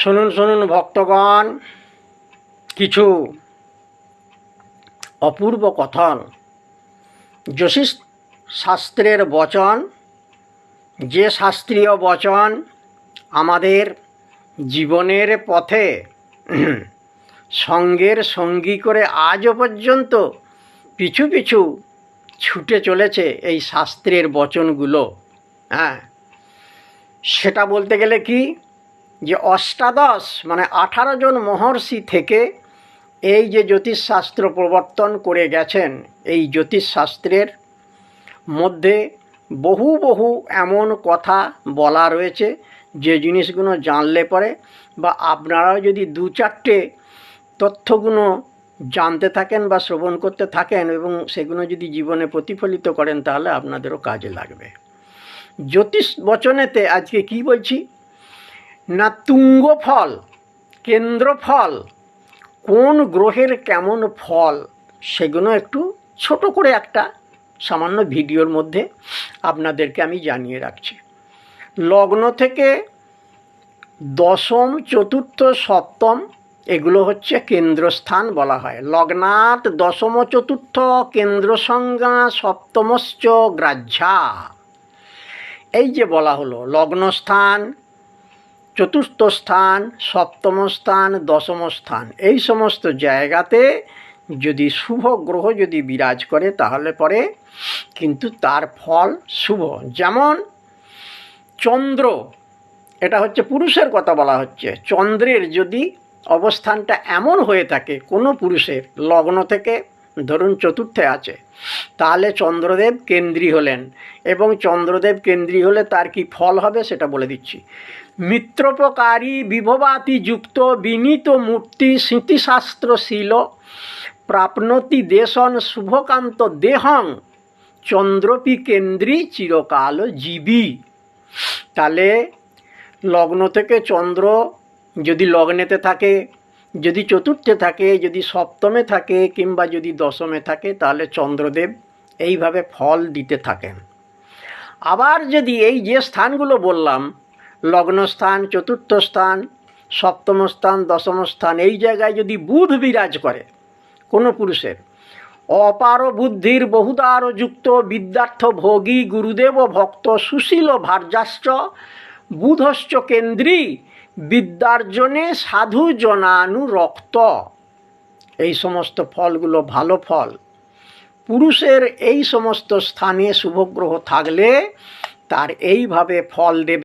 শুনুন শুনুন ভক্তগণ, কিছু অপূর্ব কথন, জ্যোতিষ শাস্ত্রের বচন, যে শাস্ত্রীয় বচন আমাদের জীবনের পথে সঙ্গের সঙ্গী করে আজও পর্যন্ত পিছু পিছু ছুটে চলেছে এই শাস্ত্রের বচনগুলো। সেটা বলতে গেলে কি, যে অষ্টাদশ মানে 18 জন মহর্ষি থেকে এই যে জ্যোতিষশাস্ত্র প্রবর্তন করে গেছেন, এই জ্যোতিষশাস্ত্রের মধ্যে বহু বহু এমন কথা বলা রয়েছে যে জিনিসগুলো জানলে পরে বা আপনারাও যদি 2-4টে তথ্যগুলো জানতে থাকেন বা শ্রবণ করতে থাকেন এবং সেগুলো যদি জীবনে প্রতিফলিত করেন তাহলে আপনাদেরও কাজে লাগবে। জ্যোতিষ বচনেতে আজকে কি বলছি না, তুঙ্গ ফল, কেন্দ্র ফল, কোন গ্রহের কেমন ফল, সেগুলো একটু ছোট করে একটা সামান্য ভিডিওর মধ্যে আপনাদেরকে আমি জানিয়ে রাখছি। লগ্ন থেকে দশম, চতুর্থ, সপ্তম এগুলো হচ্ছে কেন্দ্রস্থান বলা হয়। লগ্নাৎ দশম চতুর্থ কেন্দ্র সংজ্ঞা সপ্তমশ্চ গ্রাহ্যা। এই যে বলা হলো লগ্নস্থান, চতুর্থ স্থান, সপ্তম স্থান, দশম স্থান, এই সমস্ত জায়গাতে যদি শুভ গ্রহ যদি বিরাজ করে তাহলে পরে কিন্তু তার ফল শুভ। যেমন চন্দ্র, এটা হচ্ছে পুরুষের কথা বলা হচ্ছে, চন্দ্রের যদি অবস্থানটা এমন হয়ে থাকে কোনো পুরুষের, লগ্ন থেকে ধরুন চতুর্থে আছে, তাহলে চন্দ্রদেব কেন্দ্রী হলেন। এবং চন্দ্রদেব কেন্দ্রী হলে তার কি ফল হবে সেটা বলে দিচ্ছি। মিত্রোপকারী বিভবাতি যুক্ত বিনীত মূর্তি স্মৃতিশাস্ত্রশীল প্রাপ্নতি দেশন শুভকান্ত দেহং চন্দ্রপি কেন্দ্রী চিরকাল জীবী। তাহলে লগ্ন থেকে চন্দ্র যদি লগ্নেতে থাকে, যদি চতুর্থে থাকে, যদি সপ্তমে থাকে কিংবা যদি দশমে থাকে, তাহলে চন্দ্রদেব এইভাবে ফল দিতে থাকেন। আবার যদি এই যে স্থানগুলো বললাম, লগ্নস্থান, চতুর্থ স্থান, সপ্তম স্থান, দশম স্থান, এই জায়গায় যদি বুধ বিরাজ করে কোনো পুরুষের, অপার বুদ্ধির বহুদার যুক্ত বিদ্যার্থ ভোগী গুরুদেব ভক্ত সুশীল ভার্যাশ্চ বুধশ্চ কেন্দ্রী বিদ্যার্জনে সাধু জনানুরক্ত, এই সমস্ত ফলগুলো ভালো ফল। পুরুষের এই সমস্ত স্থানে শুভগ্রহ থাকলে তার এইভাবে ফল দেবে।